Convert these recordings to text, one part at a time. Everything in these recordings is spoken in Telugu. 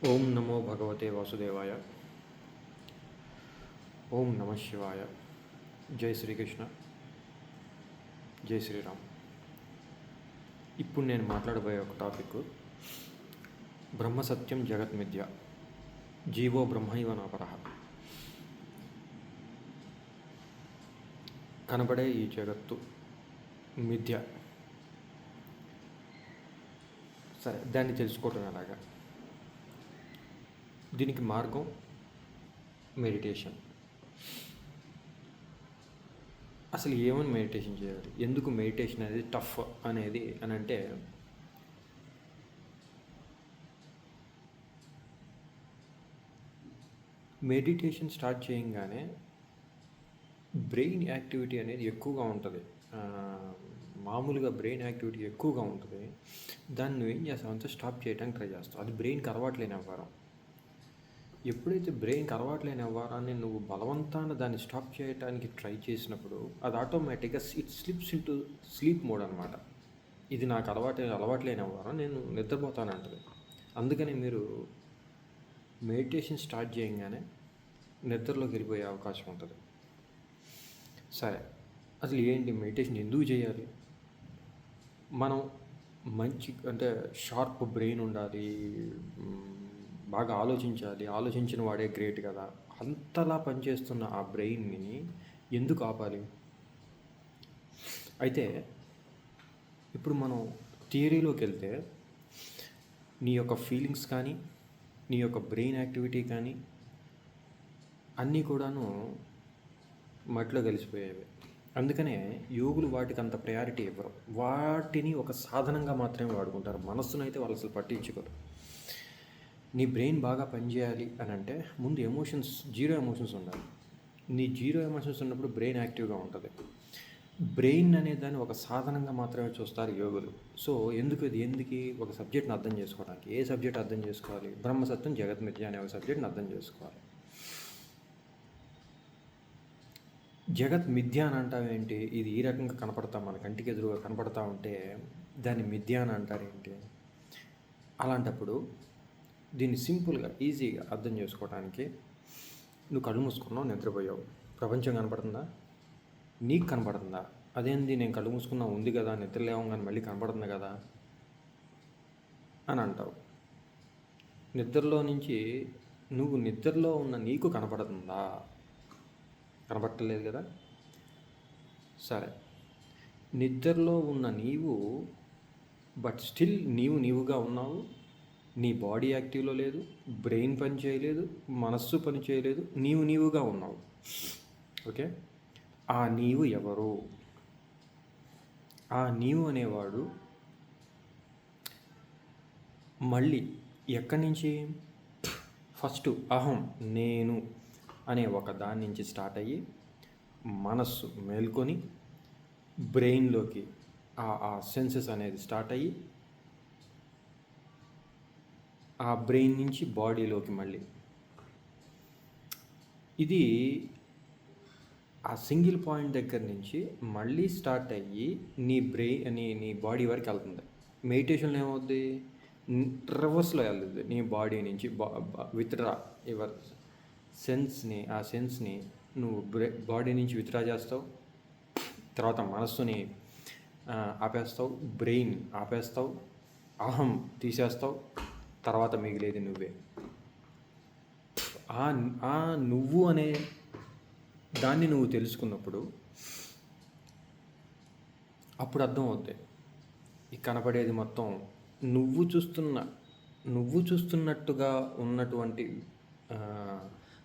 ఓం నమో భగవతే వాసుదేవాయ. ఓం నమ శివాయ. జై శ్రీకృష్ణ, జై శ్రీరామ్. ఇప్పుడు నేను మాట్లాడబోయే ఒక టాపిక్ బ్రహ్మసత్యం జగత్ మిథ్య, జీవో బ్రహ్మైవ నాపరః. కనబడే ఈ జగత్తు మిథ్య. సరే, దాన్ని తెలుసుకోవటం ఎలాగా? దీనికి మార్గం మెడిటేషన్. అసలు ఏమని మెడిటేషన్ చేయాలి, ఎందుకు మెడిటేషన్ అనేది టఫ్ అనేది అని అంటే, మెడిటేషన్ స్టార్ట్ చేయంగానే బ్రెయిన్ యాక్టివిటీ అనేది ఎక్కువగా ఉంటుంది. మామూలుగా బ్రెయిన్ యాక్టివిటీ ఎక్కువగా ఉంటుంది. దాన్ని నువ్వు ఏం చేస్తావంటే స్టాప్ చేయడానికి ట్రై చేస్తావు. అది బ్రెయిన్కి అలవాట్లేని వ్యవహారం. ఎప్పుడైతే బ్రెయిన్కి అలవాట్లేని వ్యవహారాన్ని నువ్వు బలవంతాన దాన్ని స్టాప్ చేయడానికి ట్రై చేసినప్పుడు అది ఆటోమేటిక్గా it slips into sleep mode అనమాట. ఇది నాకు అలవాట్లేని వ్యవహారం, నేను నిద్రపోతానంటది. అందుకని మీరు మెడిటేషన్ స్టార్ట్ చేయగానే నిద్రలోకి వెళ్ళిపోయే అవకాశం ఉంటుంది. సరే, అసలు ఏంటి మెడిటేషన్ ఎందుకు చేయాలి? మనం మంచి అంటే షార్ప్ బ్రెయిన్ ఉండాలి, బాగా ఆలోచించాలి. ఆలోచించిన వాడే గ్రేట్ కదా. అంతలా పనిచేస్తున్న ఆ బ్రెయిన్ని ఎందుకు ఆపాలి? అయితే ఇప్పుడు మనం థియరీలోకి వెళ్తే, నీ యొక్క ఫీలింగ్స్ కానీ, నీ యొక్క బ్రెయిన్ యాక్టివిటీ కానీ అన్నీ కూడాను మట్టిలో కలిసిపోయేవి. అందుకనే యోగులు వాటికి అంత ప్రయారిటీ ఇవ్వరు. వాటిని ఒక సాధనంగా మాత్రమే వాడుకుంటారు. మనస్సును అయితే వాళ్ళు అసలు పట్టించుకోరు. నీ బ్రెయిన్ బాగా పనిచేయాలి అని అంటే ముందు జీరో ఎమోషన్స్ ఉండాలి. నీ జీరో ఎమోషన్స్ ఉన్నప్పుడు బ్రెయిన్ యాక్టివ్గా ఉంటుంది. బ్రెయిన్ అనే దాన్ని ఒక సాధనంగా మాత్రమే చూస్తారు యోగులు. సో ఎందుకు ఒక సబ్జెక్ట్ని అర్థం చేసుకోవడానికి. ఏ సబ్జెక్ట్ అర్థం చేసుకోవాలి? బ్రహ్మసత్యం జగత్ మిథ్య అనే ఒక సబ్జెక్ట్ని అర్థం చేసుకోవాలి. జగత్ మిథ్య అని అంటావేంటి? ఇది ఈ రకంగా కనపడతా, మన కంటికి ఎదురుగా కనపడతా ఉంటే దాన్ని మిథ్య అని అంటారేంటి? అలాంటప్పుడు దీన్ని సింపుల్గా ఈజీగా అర్థం చేసుకోవడానికి, నువ్వు కళ్ళు మూసుకున్నావు, నిద్రపోయావు, ప్రపంచం కనపడుతుందా? నీకు కనపడుతుందా? అదేంది నేను కళ్ళు మూసుకున్నా ఉంది కదా, నిద్ర లేవగానే మళ్ళీ కనపడుతుంది కదా అని అంటావు. నిద్రలో నుంచి నువ్వు నిద్రలో ఉన్న నీకు కనపడుతుందా? కనపడలేదు కదా. సరే, నిద్రలో ఉన్న నీవు బట్ స్టిల్ నీవుగా ఉన్నావు. నీ బాడీ యాక్టివ్లో లేదు, బ్రెయిన్ పని చేయలేదు, మనస్సు పని చేయలేదు, నీవుగా ఉన్నావు. ఓకే, ఆ నీవు ఎవరు? ఆ నీవు అనేవాడు మళ్ళీ ఎక్కడి నుంచి? ఫస్ట్ అహం, నేను అనే ఒక దాని నుంచి స్టార్ట్ అయ్యి మనస్సు మేల్కొని బ్రెయిన్లోకి ఆ సెన్సెస్ అనేది స్టార్ట్ అయ్యి ఆ బ్రెయిన్ నుంచి బాడీలోకి మళ్ళీ ఇది ఆ సింగిల్ పాయింట్ దగ్గర నుంచి మళ్ళీ స్టార్ట్ అయ్యి నీ బాడీ వరకు వెళ్తుంది. మెడిటేషన్లో ఏమవుద్ది? రివర్స్లో వెళ్తుంది. నీ బాడీ నుంచి విత్డ్రా యువర్ ఆ సెన్స్ని నువ్వు బాడీ నుంచి విత్డ్రా చేస్తావు. తర్వాత మనస్సుని ఆపేస్తావు, బ్రెయిన్ ఆపేస్తావు, అహం తీసేస్తావు. తర్వాత మిగిలేది నువ్వే. ఆ నువ్వు అనే దాన్ని నువ్వు తెలుసుకున్నప్పుడు అప్పుడు అర్థమవుతాయి. ఈ కనపడేది మొత్తం నువ్వు చూస్తున్నట్టుగా ఉన్నటువంటి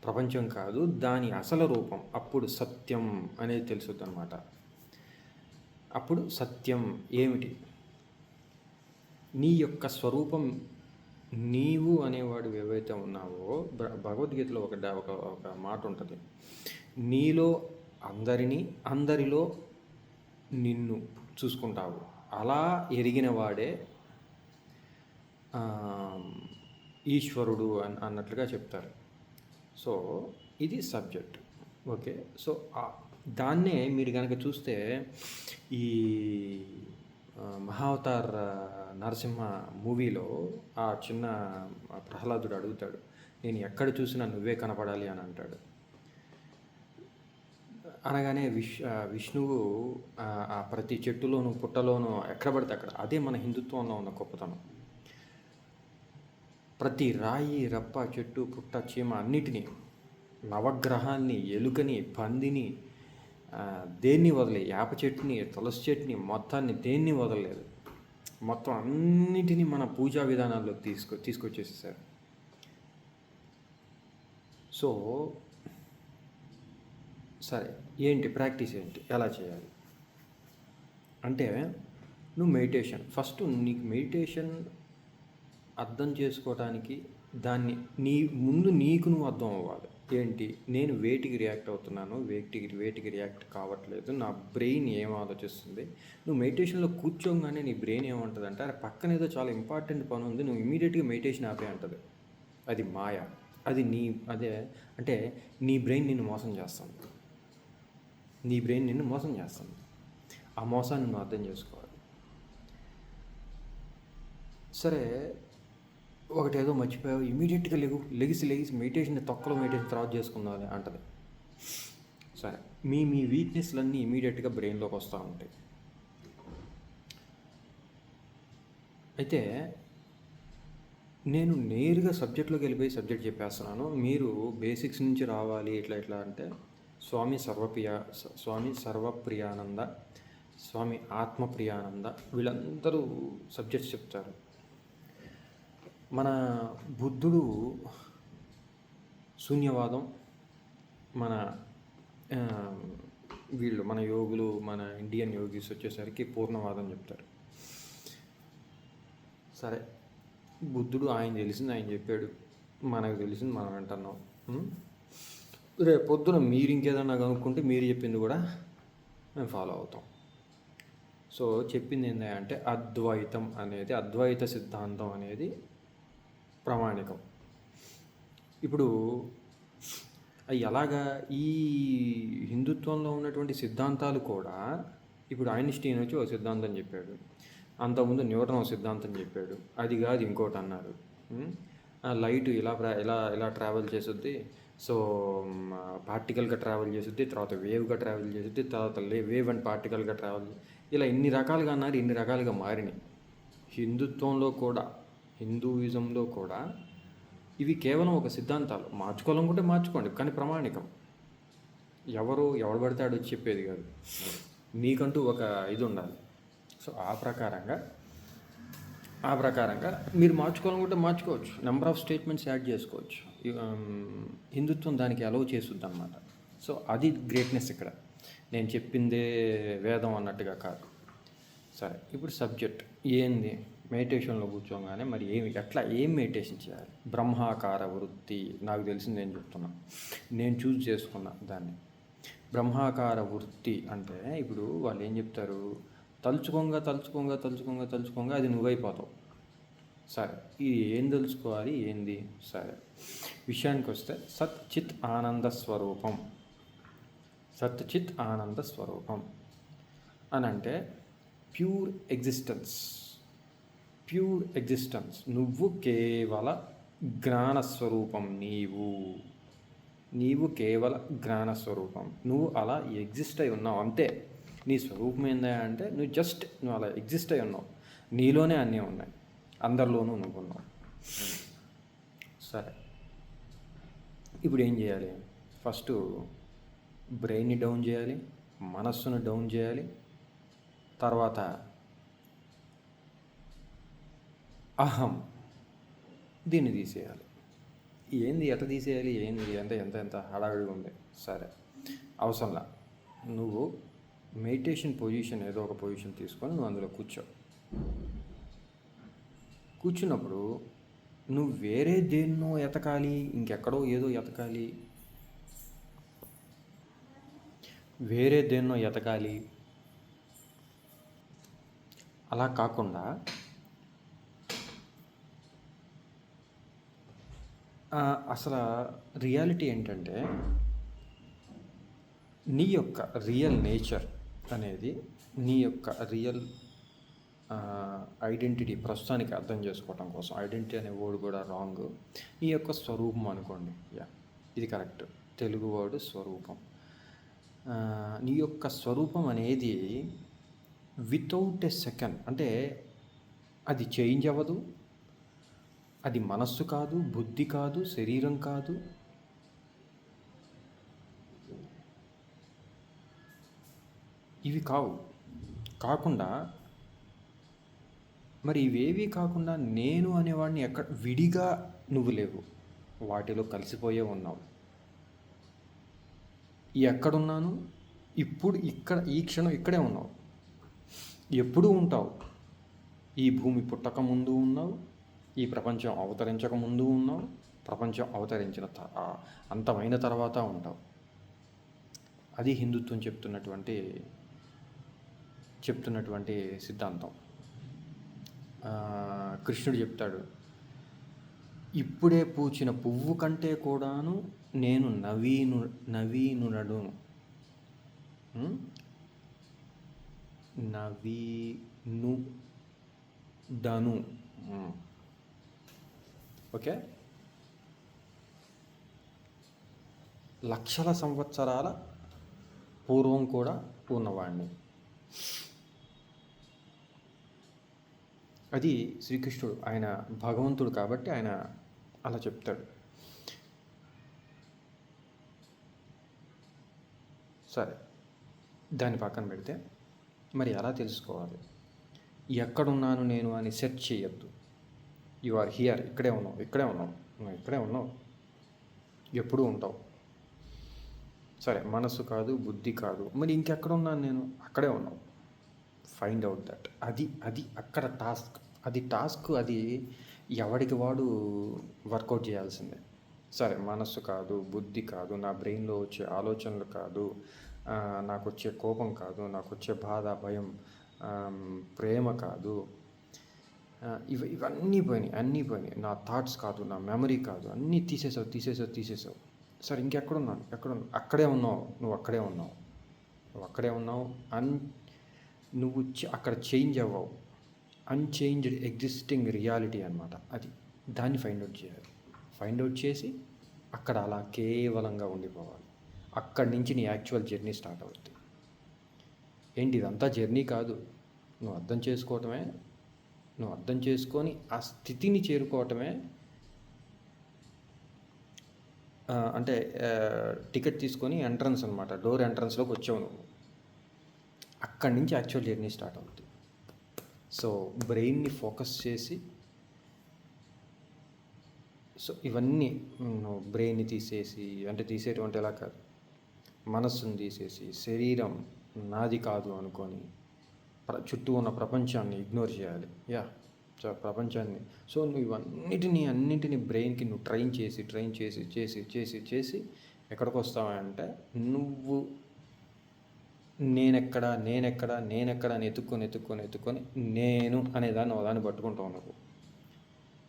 ప్రపంచం కాదు, దాని అసలు రూపం. అప్పుడు సత్యం అనేది తెలుసుద్ది అనమాట. అప్పుడు సత్యం ఏమిటి? నీ యొక్క స్వరూపం. నీవు అనేవాడు ఏవైతే ఉన్నావో, భగవద్గీతలో ఒక మాట ఉంటుంది, నీలో అందరిలో నిన్ను చూసుకుంటావు. అలా ఎరిగిన వాడే ఈశ్వరుడు అన్నట్లుగా చెప్తారు. సో ఇది సబ్జెక్ట్. ఓకే, సో దాన్నే మీరు కనుక చూస్తే ఈ మహావతార్ నరసింహ మూవీలో ఆ చిన్న ప్రహ్లాదుడు అడుగుతాడు, నేను ఎక్కడ చూసినా నువ్వే కనపడాలి అని అంటాడు. అనగానే విష్ణువు ఆ ప్రతి చెట్టులోను పుట్టలోను ఎక్కడ పడితే అక్కడ, అదే మన హిందుత్వంలో ఉన్న గొప్పతనం. ప్రతి రాయి రప్ప చెట్టు పుట్ట చీమ అన్నిటినీ, నవగ్రహాన్ని, ఎలుకని, పందిని, దేన్ని వదలే, వేప చెట్టుని, తులసి చెట్టుని, మొత్తాన్ని దేన్ని వదలలేదు. మొత్తం అన్నిటినీ మన పూజా విధానాల్లో తీసుకొచ్చేసేసారు. సో సరే, ఏంటి ప్రాక్టీస్, ఏంటి, ఎలా చేయాలి అంటే, నువ్వు మెడిటేషన్ ఫస్ట్, నీకు మెడిటేషన్ అర్థం చేసుకోవడానికి దాన్ని నీకు నువ్వు అర్థం అవ్వాలి. ఏంటి, నేను వేటికి రియాక్ట్ అవుతున్నాను, వేటికి రియాక్ట్ కావట్లేదు, నా బ్రెయిన్ ఏం ఆలోచిస్తుంది. నువ్వు మెడిటేషన్లో కూర్చోగానే నీ బ్రెయిన్ ఏమంటుంది అంటే, అరే పక్కన ఏదో చాలా ఇంపార్టెంట్ పని ఉంది, నువ్వు ఇమీడియట్గా మెడిటేషన్ ఆపే అంటుంది. అది మాయ. అది అదే అంటే నీ బ్రెయిన్ నిన్ను మోసం చేస్తుంది. ఆ మోసాన్ని నువ్వు అర్థం చేసుకోవాలి. సరే, ఒకటేదో మర్చిపోయావు, ఇమీడియట్గా లెగిసి మెడిటేషన్ తొక్కలో మెడిటేషన్ తర్వాత చేసుకుందామని అంటది. సరే, మీ వీక్నెస్లన్నీ ఇమీడియట్గా బ్రెయిన్లోకి వస్తూ ఉంటాయి. అయితే నేను నేరుగా సబ్జెక్ట్లోకి వెళ్ళిపోయి సబ్జెక్ట్ చెప్పేస్తున్నాను. మీరు బేసిక్స్ నుంచి రావాలి. ఎట్లా అంటే, స్వామి సర్వప్రియానంద, స్వామి ఆత్మప్రియానంద, వీళ్ళందరూ సబ్జెక్ట్స్ చెప్తారు. మన బుద్ధుడు శూన్యవాదం, మన యోగులు, మన ఇండియన్ యోగీస్ వచ్చేసరికి పూర్ణవాదం చెప్తారు. సరే, బుద్ధుడు ఆయన తెలిసింది ఆయన చెప్పాడు, మనకు తెలిసింది మనం వింటున్నాం. రేపు పొద్దున మీరు ఇంకేదన్నా కనుక్కుంటే మీరు చెప్పింది కూడా మేము ఫాలో అవుతాం. సో చెప్పింది ఏంటంటే, అద్వైతం అనేది, అద్వైత సిద్ధాంతం అనేది ప్రామాణికం. ఇప్పుడు ఎలాగా ఈ హిందుత్వంలో ఉన్నటువంటి సిద్ధాంతాలు కూడా, ఇప్పుడు ఐన్స్టీన్ వచ్చి ఒక సిద్ధాంతం చెప్పాడు, అంతకుముందు న్యూటన్ ఒక సిద్ధాంతం చెప్పాడు, అది కాదు ఇంకోటి అన్నారు. లైట్ ఇలా ట్రావెల్ చేస్తుంది, సో పార్టికల్గా ట్రావెల్ చేస్తుంది, తర్వాత వేవ్గా ట్రావెల్ చేస్తుంది, తర్వాత వేవ్ అండ్ పార్టికల్గా ట్రావెల్, ఇలా ఇన్ని రకాలుగా అన్నారు, ఇన్ని రకాలుగా మారినాయి. హిందూయిజంలో కూడా ఇవి కేవలం ఒక సిద్ధాంతాలు. మార్చుకోవాలనుకుంటే మార్చుకోండి, కానీ ప్రామాణికం. ఎవడు పడతాడు వచ్చి చెప్పేది కాదు, మీకంటూ ఒక ఇది ఉండాలి. సో ఆ ప్రకారంగా మీరు మార్చుకోవాలనుకుంటే మార్చుకోవచ్చు, నెంబర్ ఆఫ్ స్టేట్మెంట్స్ యాడ్ చేసుకోవచ్చు. హిందుత్వం దానికి అలౌ చేస్తుంది అన్నమాట. సో అది గ్రేట్నెస్ ఇక్కడ. నేను చెప్పిందే వేదం అన్నట్టుగా కాదు. సరే, ఇప్పుడు సబ్జెక్ట్ ఏంది, మెడిటేషన్లో కూర్చోగానే మరి ఏం మెడిటేషన్ చేయాలి? బ్రహ్మాకార వృత్తి, నాకు తెలిసింది నేను చెప్తున్నా, నేను చూస్ చేసుకున్నా దాన్ని. బ్రహ్మాకార వృత్తి అంటే, ఇప్పుడు వాళ్ళు ఏం చెప్తారు, తలుచుకోగా అది నువ్వైపోతావు. సరే, ఇది ఏం తెలుసుకోవాలి, ఏంది? సరే, విషయానికి వస్తే సత్ చిత్ ఆనంద స్వరూపం అని అంటే ప్యూర్ ఎగ్జిస్టెన్స్. నువ్వు కేవల జ్ఞానస్వరూపం. నీవు కేవల జ్ఞానస్వరూపం. నువ్వు అలా ఎగ్జిస్ట్ అయి ఉన్నావు అంతే. నీ స్వరూపం ఏందా అంటే, నువ్వు అలా ఎగ్జిస్ట్ అయి ఉన్నావు. నీలోనే అన్నీ ఉన్నాయి, అందరిలోనూ నువ్వు ఉన్నావు. సరే, ఇప్పుడు ఏం చేయాలి? ఫస్ట్ బ్రెయిన్ని డౌన్ చేయాలి, మనస్సును డౌన్ చేయాలి, తర్వాత అహం, దీన్ని తీసేయాలి. ఏంది, ఎట్లా తీసేయాలి, ఏంది, ఎంత హడావిడిగా ఉంది. సరే, అవసరంలా. నువ్వు మెడిటేషన్ పొజిషన్, ఏదో ఒక పొజిషన్ తీసుకొని నువ్వు అందులో కూర్చున్నప్పుడు నువ్వు వేరే దేన్నో ఎతకాలి, ఇంకెక్కడో ఏదో ఎతకాలి, అలా కాకుండా అసలు రియాలిటీ ఏంటంటే, నీ యొక్క రియల్ నేచర్ అనేది, నీ యొక్క రియల్ ఐడెంటిటీ ప్రస్తుతానికి అర్థం చేసుకోవటం కోసం, ఐడెంటిటీ అనే వర్డ్ కూడా రాంగ్, నీ యొక్క స్వరూపం అనుకోండి. ఇది కరెక్ట్. తెలుగు వర్డ్ స్వరూపం. నీ యొక్క స్వరూపం అనేది వితౌట్ ఎ సెకండ్, అంటే అది చేంజ్ అవ్వదు. అది మనస్సు కాదు, బుద్ధి కాదు, శరీరం కాదు, ఇవి కాకుండా మరి ఇవేవి కాకుండా నేను అనేవాడిని ఎక్కడ విడిగా నువ్వు లేవు, వాటిలో కలిసిపోయే ఉన్నావు. ఎక్కడున్నాను ఇప్పుడు, ఇక్కడ ఈ క్షణం ఇక్కడే ఉన్నావు, ఎప్పుడూ ఉంటావు. ఈ భూమి పుట్టక ముందు ఉన్నావు, ఈ ప్రపంచం అవతరించక ముందు ఉన్నావు, ప్రపంచం అవతరించిన అంతమైన తర్వాత ఉంటావు. అది హిందుత్వం చెప్తున్నటువంటి సిద్ధాంతం. కృష్ణుడు చెప్తాడు, ఇప్పుడే పూచిన పువ్వు కంటే కూడాను నేను నవీనుడను. ఓకే, లక్షల సంవత్సరాల పూర్వం కూడా ఉన్నవాడిని. అది శ్రీకృష్ణుడు, ఆయన భగవంతుడు కాబట్టి ఆయన అలా చెప్తాడు. సరే, దాన్ని పక్కన పెడితే మరి ఎలా తెలుసుకోవాలి? ఎక్కడున్నాను నేను అని సెర్చ్ చేయొద్దు. యు ఆర్ హియర్, ఇక్కడే ఉన్నావు, ఇక్కడే ఉన్నావు, ఎప్పుడూ ఉంటావు. సరే, మనసు కాదు, బుద్ధి కాదు, మరి ఇంకెక్కడున్నాను నేను? అక్కడే ఉన్నావు. Find out that. అది అక్కడ టాస్క్. అది ఎవడికి వాడు వర్కౌట్ చేయాల్సిందే. సరే, మనస్సు కాదు, బుద్ధి కాదు, నా బ్రెయిన్లో వచ్చే ఆలోచనలు కాదు, నాకు వచ్చే కోపం కాదు, నాకు వచ్చే బాధ, భయం, ప్రేమ కాదు, ఇవన్నీ పోయినాయి. నా థాట్స్ కాదు, నా మెమరీ కాదు, అన్నీ తీసేసావు. సరే, ఇంకెక్కడున్నాను? అక్కడే ఉన్నావు. నువ్వు అక్కడే ఉన్నావు. నువ్వు అక్కడ చేంజ్ అవ్వవు. అన్చేంజ్డ్ ఎగ్జిస్టింగ్ రియాలిటీ అనమాట అది. దాన్ని ఫైండ్ అవుట్ చేసి అక్కడ అలా కేవలంగా ఉండిపోవాలి. అక్కడి నుంచి నీ యాక్చువల్ జర్నీ స్టార్ట్ అవుతుంది. ఏంటి, ఇదంతా జర్నీ కాదు, నువ్వు అర్థం చేసుకొని ఆ స్థితిని చేరుకోవటమే. అంటే టికెట్ తీసుకొని ఎంట్రన్స్ అనమాట, డోర్ ఎంట్రన్స్లోకి వచ్చావు నువ్వు. అక్కడి నుంచి యాక్చువల్ జర్నీ స్టార్ట్ అవుతుంది. సో బ్రెయిన్ని ఫోకస్ చేసి, సో ఇవన్నీ బ్రెయిన్ని తీసేయటం అంటే ఎలా కాదు, మనస్సును తీసేసి శరీరం నాది కాదు అనుకొని చుట్టూ ఉన్న ప్రపంచాన్ని ఇగ్నోర్ చేయాలి. ప్రపంచాన్ని. సో నువ్వు అన్నిటినీ బ్రెయిన్కి నువ్వు ట్రైన్ చేసి ఎక్కడికి వస్తావంటే, నువ్వు నేనెక్కడ అని ఎత్తుక్కొని నేను అనేదాన్ని ఒకదాన్ని పట్టుకుంటావు నువ్వు.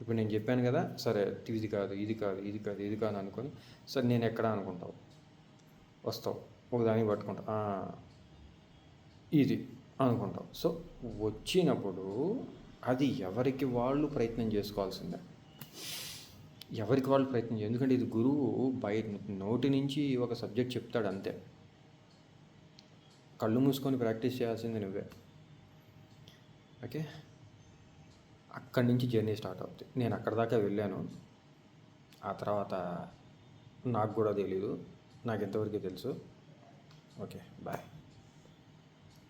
ఇప్పుడు నేను చెప్పాను కదా, సరే ఇది కాదు అనుకొని, సరే నేను ఎక్కడ అనుకుంటావు, వస్తావు, ఒకదాన్ని పట్టుకుంటావు, ఇది అనుకుంటావు. సో వచ్చినప్పుడు అది ఎవరికి వాళ్ళు ప్రయత్నం చేసుకోవాల్సిందే. ఎందుకంటే ఇది గురువు నోటి నుంచి ఒక సబ్జెక్ట్ చెప్తాడు అంతే. కళ్ళు మూసుకొని ప్రాక్టీస్ చేయాల్సింది నువ్వే. ఓకే, అక్కడి నుంచి జర్నీ స్టార్ట్ అవుతుంది. నేను అక్కడ దాకా వెళ్ళాను, ఆ తర్వాత నాకు కూడా తెలీదు, నాకు ఎంతవరకు తెలుసు. Okay, bye.